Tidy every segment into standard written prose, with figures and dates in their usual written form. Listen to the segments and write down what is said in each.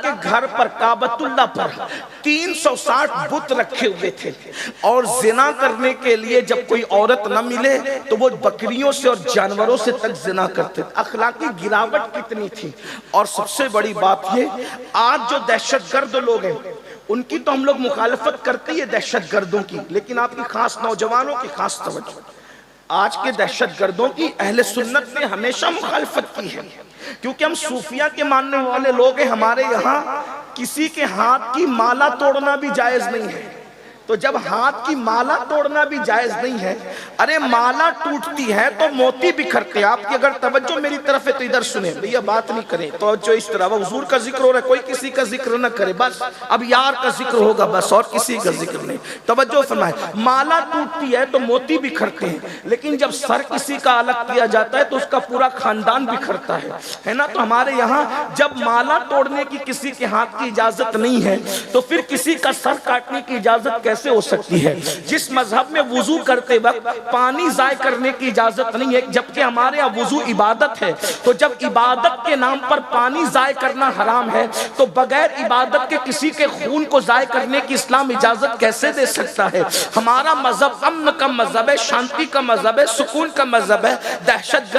کے گھر پر کعبۃ اللہ پر 360 بت رکھے ہوئے تھے، اور زنا کرنے کے لیے جب کوئی عورت نہ ملے تو وہ بکریوں سے اور جانوروں سے تک زنا کرتے تھے۔ اخلاقی گراوٹ کتنی تھی۔ اور سب سے بڑی بات یہ، آج جو دہشت گرد لوگ ہیں ان کی تو ہم لوگ مخالفت کرتے ہیں دہشت گردوں کی، لیکن آپ کی خاص نوجوانوں کی خاص توجہ، آج کے دہشت گردوں کی اہل سنت نے ہمیشہ مخالفت کی ہے، کیونکہ ہم صوفیہ کے ماننے والے لوگ ہیں۔ ہمارے یہاں کسی کے ہاتھ کی مالا توڑنا بھی جائز نہیں ہے۔ تو جب ہاتھ کی مالا توڑنا بھی جائز نہیں ہے، ارے مالا ٹوٹتی ہے تو موتی بکھرتے ہیں۔ آپ کی اگر توجہ میری طرف ہے تو ادھر سنیں، بھیا بات نہیں کریں، توجہ اس طرح، وہ حضور کا ذکر ہو رہا ہے، کوئی کسی کا ذکر نہ کرے، بس اب یار کا ذکر ہوگا بس، اور کسی کا ذکر نہیں۔ توجہ فرمائیں، مالا ٹوٹتی ہے تو موتی بکھرتے ہیں، لیکن جب سر کسی کا الگ کیا جاتا ہے تو اس کا پورا خاندان بکھرتا ہے نا۔ تو ہمارے یہاں جب مالا توڑنے کی کسی کے ہاتھ کی اجازت نہیں ہے تو پھر کسی کا سر کاٹنے کی اجازت کیسے ہو سکتی ہے؟ جس مذہب میں وضو کرتے وقت پانی ضائع کرنے کی اجازت نہیں ہے، جبکہ ہمارے یہاں وضو عبادت ہے، تو جب عبادت کے نام پر پانی ضائع کرنا حرام ہے تو بغیر عبادت کے کسی کے خون کو ضائع کرنے کی اسلام اجازت کیسے دے سکتا ہے؟ ہمارا مذہب امن کا مذہب ہے، شانتی کا مذہب ہے، سکون کا مذہب ہے، دہشت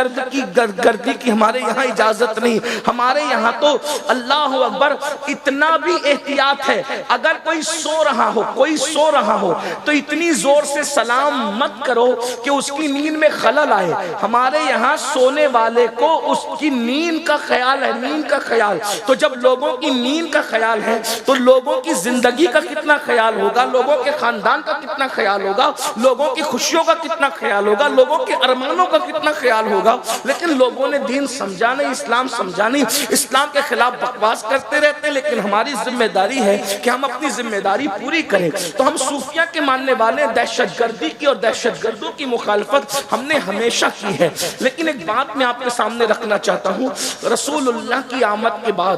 گردی کی ہمارے یہاں اجازت نہیں۔ ہمارے یہاں تو اللہ اکبر اتنا بھی احتیاط ہے، اگر کوئی سو رہا ہو تو اتنی زور سے سلام مت کرو کہ اس کی نیند میں خلل آئے۔ ہمارے یہاں سونے والے کو اس کی نیند کا خیال ہے، نیند کا خیال، تو جب لوگوں کی نیند کا خیال ہے تو لوگوں کی زندگی کا کتنا خیال ہوگا، لوگوں کے خاندان کا کتنا خیال ہوگا، لوگوں کی خوشیوں کا کتنا خیال ہوگا، لوگوں کے ارمانوں کا کتنا خیال ہوگا۔ لیکن لوگوں نے دین سمجھا نہیں، اسلام سمجھا نہیں، اسلام کے خلاف بکواس کرتے رہتے ہیں۔ لیکن ہماری ذمہ داری ہے کہ ہم اپنی ذمہ داری پوری کریں۔ تو ہم صوفیہ کے ماننے والے دہشت گردی کی اور دہشت گردوں کی مخالفت ہم نے ہمیشہ کی ہے۔ لیکن ایک بات میں آپ کے سامنے رکھنا چاہتا ہوں، رسول اللہ کی آمد کے بعد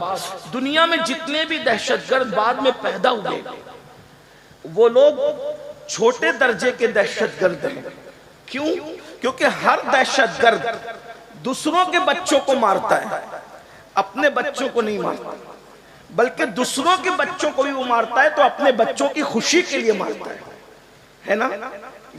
دنیا میں جتنے بھی دہشت گرد بعد میں پیدا ہوئے وہ لوگ چھوٹے درجے کے دہشت گرد ہیں۔ کیوں؟ کیونکہ ہر دہشت گرد دوسروں کے بچوں کو مارتا ہے، اپنے بچوں کو نہیں مارتا، بلکہ دوسروں کے بچوں کو بھی وہ مارتا ہے تو اپنے بچوں کی خوشی کے لیے مارتا ہے نا؟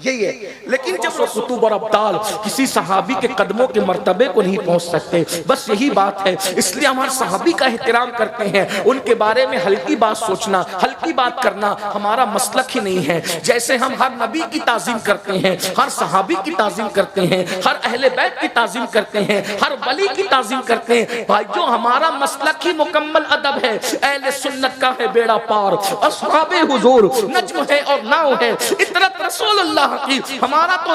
یہی ہے۔ لیکن جب وہ قطب اور ابدال کسی صحابی کے قدموں کے مرتبے کو نہیں پہنچ سکتے، بس یہی بات ہے۔ اس لیے ہمارے صحابی کا احترام کرتے ہیں، ان کے بارے میں ہلکی بات سوچنا، ہلکی بات کرنا ہمارا مسلک ہی نہیں ہے۔ جیسے ہم ہر نبی کی تعظیم کرتے ہیں، ہر صحابی کی تعظیم کرتے ہیں، ہر اہل بیت کی تعظیم کرتے ہیں، ہر ولی کی تعظیم کرتے ہیں، بھائی جو ہمارا مسلک ہی مکمل ادب ہے۔ اہل سنت کا ہے بیڑا پار، اصحاب حضور نجم ہے اور ناؤ ہے، اطرت رسول اللہ کی۔ ہمارا تو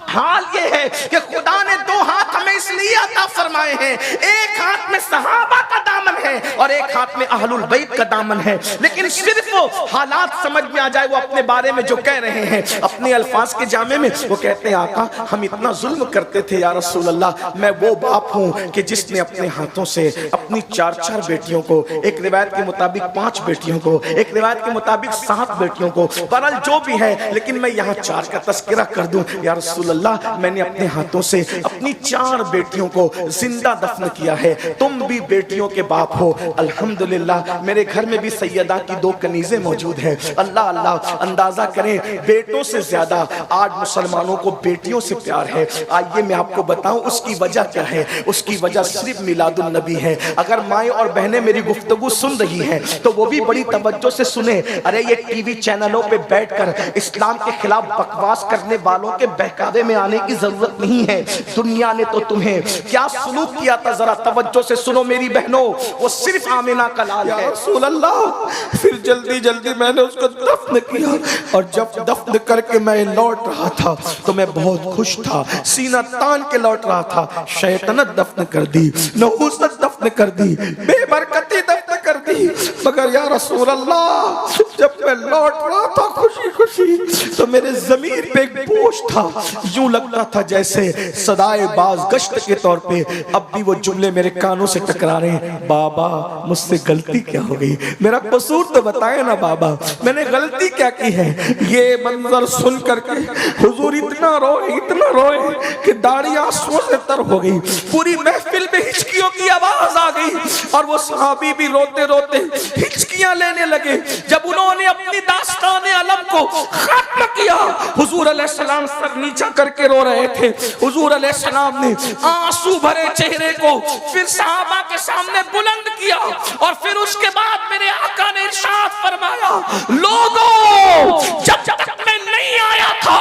حال یہ ہے کہ خدا نے دو ہاتھ ہمیں اس لیے عطا فرمائے ہیں، ایک ہاتھ میں صحابہ کا دامن ہے اور ایک ہاتھ میں اہل البیت کا دامن ہے۔ لیکن صرف وہ حالات سمجھ میں آ جائے، وہ اپنے بارے میں جو کہہ رہے ہیں اپنے الفاظ کے جامع میں، وہ کہتے ہیں آقا ہم اتنا ظلم کرتے تھے یا رسول اللہ، میں وہ باپ ہوں کہ جس نے اپنے ہاتھوں سے اپنی 4 بیٹیوں کو، ایک روایت کے مطابق 5 بیٹیوں کو، ایک روایت کے مطابق 7 بیٹیوں کو، بہرحال جو بھی ہے، لیکن میں یہاں 4 کا تذکرہ کر دوں یا رسول اللہ، میں نے اپنے ہاتھوں سے اپنی 4 بیٹیوں کو زندہ دفن کیا ہے، تم بھی بیٹیوں کے باپ ہو۔ الحمدللہ میرے گھر میں بھی سیدہ کی 2 کنیزیں موجود ہیں۔ اللہ اللہ، اندازہ کریں بیٹوں سے زیادہ آج مسلمانوں کو بیٹیوں سے پیار ہے۔ آئیے میں آپ کو بتاؤں اس کی وجہ کیا ہے۔ اس کی وجہ صرف میلاد النبی ہے۔ اگر مائیں اور بہنیں میری گفتگو سن رہی ہیں تو وہ بھی بڑی توجہ سے سنیں۔ ارے یہ ٹی وی چینلوں پہ بیٹھ کر اسلام کے خلاف بکواس کرنے والوں کے بہکاوے میں آنے کی ضرورت نہیں ہے۔ دنیا نے تو تمہیں کیا سلوک کیا تھا، ذرا توجہ سے سنو میری بہنوں، وہ صرف آمنہ کا لال ہے۔ رسول اللہ، پھر جلدی جلدی میں نے اس کو دفن کیا، اور جب دفن کر کے میں لوٹ رہا تھا تو میں بہت خوش تھا، سینہ تان کے لوٹ رہا تھا۔ شیطنت دفن کر دی، نحوست دفن کر دی، بے برکتی دفن کر دی، مگر یا رسول اللہ جب میں لوٹ رہا تھا خوش خوشی خوشی تو میرے ضمیر پہ ایک بوجھ تھا، یوں لگتا تھا جیسے صدائے باز گشت کے طور پہ اب بھی وہ جملے میرے کانوں سے ٹکرا رہے ہیں، بابا مجھ سے غلطی کیا ہو گئی، میرا قصور تو بتائیں نا بابا، میں نے غلطی کیا کی ہے؟ یہ منظر سن کر کے حضور اتنا روئے کہ داڑھی آنسوؤں سے تر ہو گئی، پوری محفل میں ہچکیوں کی آواز آ گئی اور وہ صحابی بھی روتے روتے ہچکیاں لینے لگے۔ جب انہوں نے اپنی داستان علم کو ختم کیا، حضور علیہ السلام سر نیچا کر کے رو رہے تھے، حضور علیہ السلام نے آنسو بھرے چہرے کو پھر صحابہ کے سامنے بلند کیا اور پھر اس کے بعد میرے آقا نے ارشاد فرمایا، لوگوں جب تک میں نہیں آیا تھا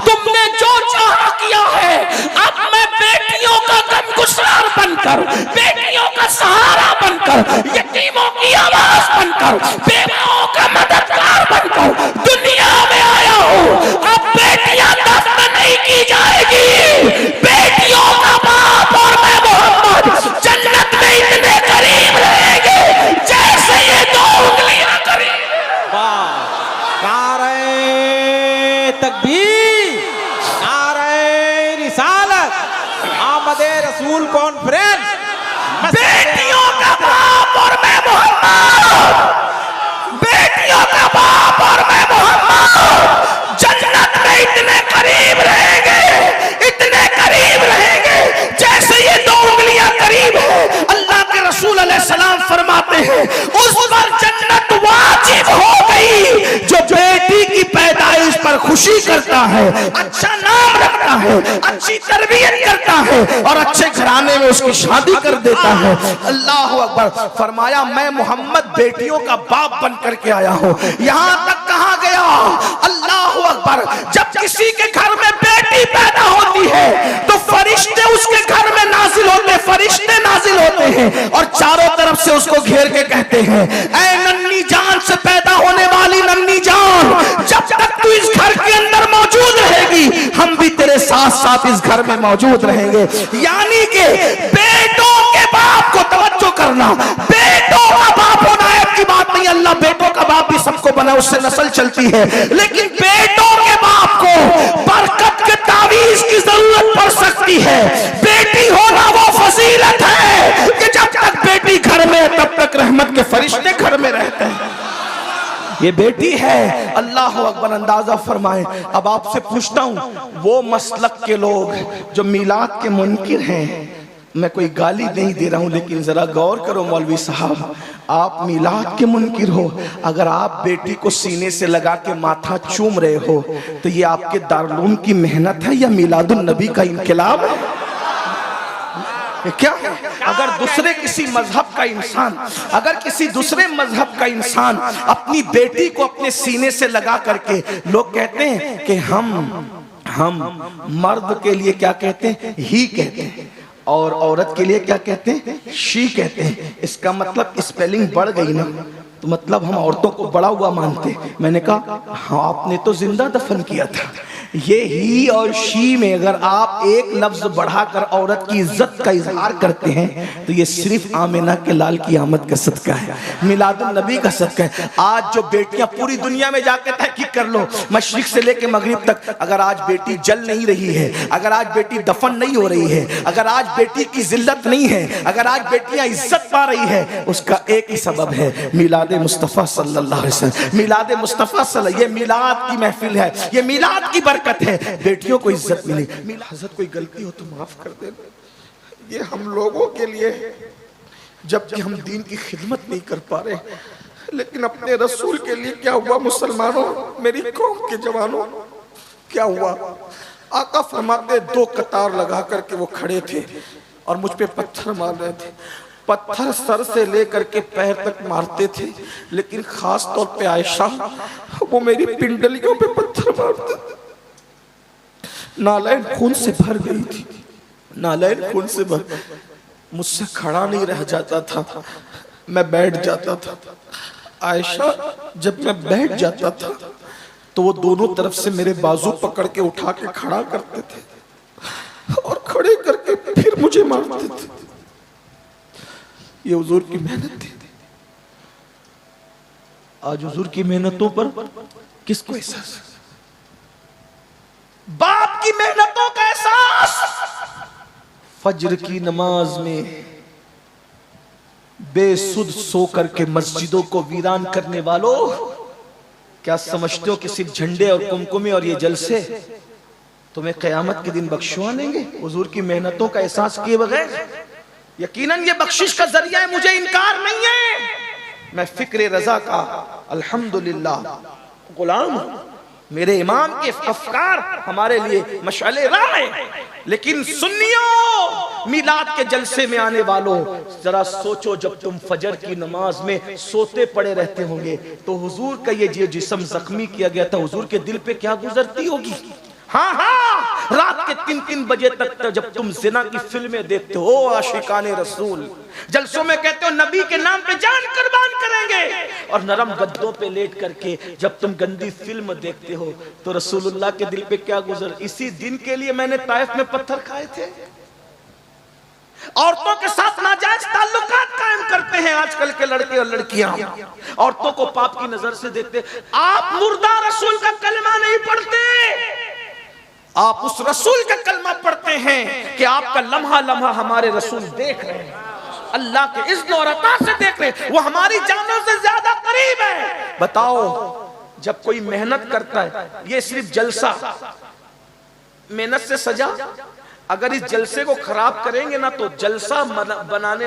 تم نے جو چاہا کیا ہے، اب میں بیٹیوں کا غمگسار بن کر، بیٹیوں کا سہارا بن کر، یتیموں کی آواز بن کر، بیواؤں کا مددگار بن کر دنیا میں آیا ہوں۔ اب بیٹیاں دفن نہیں کی جائے گی، بیٹیوں کا باپ اور میں محمد جنت میں اتنے قریب رہیں گے جیسے یہ دو انگلیاں قریب۔ نعرہ تکبیر، نعرہ رسالت، آمد رسول کانفرنس، بیٹیوں کا باپ اور میں محمد، بیٹیوں کا باپ اور میں محمد جنت میں اتنے قریب رہیں گے، اتنے قریب رہیں گے جیسے یہ دو انگلیاں قریب ہیں۔ اللہ کے رسول علیہ السلام فرماتے ہیں اس پر جنت واجب ہو گئی جو بیٹی کی پیدائش پر خوشی کرتا ہے، اچھا نام رکھتا ہے، اچھی تربیت کرتا ہے اور اچھے گھرانے میں اس کی شادی کر دیتا ہے۔ اللہ اکبر۔ فرمایا میں محمد بیٹیوں کا باپ بن کر کے آیا ہوں۔ یہاں تک کہا گیا اللہ اکبر، جب کسی کے گھر میں بیٹی پیدا ہوتی ہے تو فرشتے اس کے گھر میں نازل ہوتے ہیں، فرشتے نازل ہوتے ہیں اور چاروں طرف سے اس کو گھیر کے کہتے ہیں، اے ننھی جان سے پیدا ہونے والی ننھی جان، جب تک تو اس گھر کے اندر موجود رہے گی ہم بھی تیرے ساتھ ساتھ اس گھر میں موجود رہیں گے۔ یعنی کہ بیٹوں کے باپ کو توجہ کرنا، بیٹوں کا باپ ہونا عیب کی بات نہیں، اللہ بیٹوں کا باپ بھی سب کو بنا، اس سے نسل چلتی ہے، لیکن بیٹوں کے باپ کو برکت کے تعویذ کی ضرورت پڑ سکتی ہے۔ بیٹی ہونا وہ فضیلت ہے کہ جب تک بیٹی گھر میں تب تک رحمت کے فرشتے گھر میں رہتے ہیں۔ یہ بیٹی ہے۔ اللہ اکبر۔ اندازہ فرمائیں۔ اب آپ سے پوچھتا ہوں، وہ مسلک کے لوگ جو میلاد کے منکر ہیں، میں کوئی گالی نہیں دے رہا ہوں لیکن ذرا غور کرو مولوی صاحب، آپ میلاد کے منکر ہو، اگر آپ بیٹی کو سینے سے لگا کے ماتھا چوم رہے ہو تو یہ آپ کے دارالعلوم کی محنت ہے یا میلاد النبی کا انقلاب ہے؟ کیا ہے؟ اگر دوسرے کسی مذہب کا انسان، اگر کسی دوسرے مذہب کا انسان اپنی بیٹی کو اپنے سینے سے لگا کر کے، لوگ کہتے ہیں کہ ہم مرد کے لیے کیا کہتے ہیں؟ ہی کہتے ہیں، اور عورت کے لیے کیا کہتے ہیں؟ شی کہتے ہیں۔ اس کا مطلب اسپیلنگ بڑھ گئی نا، تو مطلب ہم عورتوں کو بڑا ہوا مانتے ہیں۔ میں نے کہا ہاں آپ نے تو زندہ دفن کیا تھا۔ یہ ہی اور شی میں اگر آپ ایک لفظ بڑھا کر عورت کی عزت کا اظہار کرتے ہیں تو یہ صرف آمنہ کے لال کی آمد کا صدقہ ہے، میلاد النبی کا صدقہ ہے۔ آج جو بیٹیاں پوری دنیا میں جا کے تحقیق کر لو، مشرق سے لے کے مغرب تک، اگر آج بیٹی جل نہیں رہی ہے، اگر آج بیٹی دفن نہیں ہو رہی ہے، اگر آج بیٹی کی ذلت نہیں ہے، اگر آج بیٹیاں عزت پا رہی ہے، اس کا ایک ہی سبب ہے، میلاد مصطفیٰ صلی اللہ علیہ وسلم۔ میلاد مصطفیٰ صلی اللہ علیہ وسلم، یہ میلاد کی محفل ہے، یہ میلاد کی برکت ہے، بیٹیوں کو عزت ملی۔ حضرت کوئی غلطی ہو تو معاف کر دینا، یہ ہم لوگوں کے لیے جبکہ ہم دین کی خدمت نہیں کر پا رہے، لیکن اپنے رسول کے لیے کیا ہوا مسلمانوں، میری قوم کے جوانوں کیا ہوا؟ آقا فرماتے دو قطار لگا کر کے وہ کھڑے تھے اور مجھ پہ پتھر مار رہے تھے، پتھر سر سے لے کر کے پیر تک مارتے تھے، لیکن خاص طور پہ عائشہ وہ میری پنڈلیوں پہ پتھر مارتے تھے، نالین خون سے بھر گئی تھی، نالین خون سے بھر، مجھ سے کھڑا نہیں رہ جاتا تھا، میں بیٹھ جاتا تھا۔ عائشہ جب میں بیٹھ جاتا تھا تو وہ دونوں طرف سے میرے بازو پکڑ کے اٹھا کے کھڑا کرتے تھے اور کھڑے کر کے پھر مجھے مارتے تھے۔ یہ حضور کی محنت تھی۔ آج حضور کی محنتوں پر کس کو احساس؟ باپ کی محنتوں کا احساس فجر کی نماز میں بے سد سو کر کے مسجدوں کو ویران کرنے والوں، کیا سمجھتے ہو کہ صرف جھنڈے اور کمکمے اور یہ جلسے تمہیں قیامت کے دن بخشوا لیں گے حضور کی محنتوں کا احساس کیے بغیر؟ یقیناً یہ بخشش کا ذریعہ ہے، مجھے انکار نہیں ہے، میں فکر رضا کا الحمدللہ غلام ہوں، میرے امام کے افکار ہمارے لیے مشعل راہ ہے، لیکن سنیوں میلاد کے جلسے میں آنے والوں، ذرا سوچو جب تم فجر کی نماز میں سوتے پڑے رہتے ہوں گے تو حضور کا یہ جسم زخمی کیا گیا تھا، حضور کے دل پہ کیا گزرتی ہوگی؟ ہاں رات کے 3 بجے تک جب تم زنا کی فلمیں دیکھتے ہو، عاشقان رسول جلسوں میں کہتے ہو نبی کے نام پہ جان قربان کریں گے، اور نرم گدوں پہ لیٹ کر کے جب تم گندی فلم دیکھتے ہو تو رسول اللہ کے دل پہ کیا گزر؟ اسی دن کے لیے میں نے طائف میں پتھر کھائے تھے۔ عورتوں کے ساتھ ناجائز تعلقات قائم کرتے ہیں آج کل کے لڑکے اور لڑکیاں، عورتوں کو پاپ کی نظر سے دیکھتے، آپ مردہ رسول کا کلمہ نہیں پڑھتے، آپ اس رسول کا کلمہ پڑھتے ہیں کہ آپ کا لمحہ لمحہ ہمارے رسول دیکھ رہے ہیں، اللہ کے اذن اور عطا سے دیکھ رہے ہیں، وہ ہماری جانوں سے زیادہ قریب ہے۔ بتاؤ جب کوئی محنت کرتا ہے، یہ صرف جلسہ محنت سے سجا، اگر اس جلسے کو خراب کریں گے نا تو جلسہ بنانے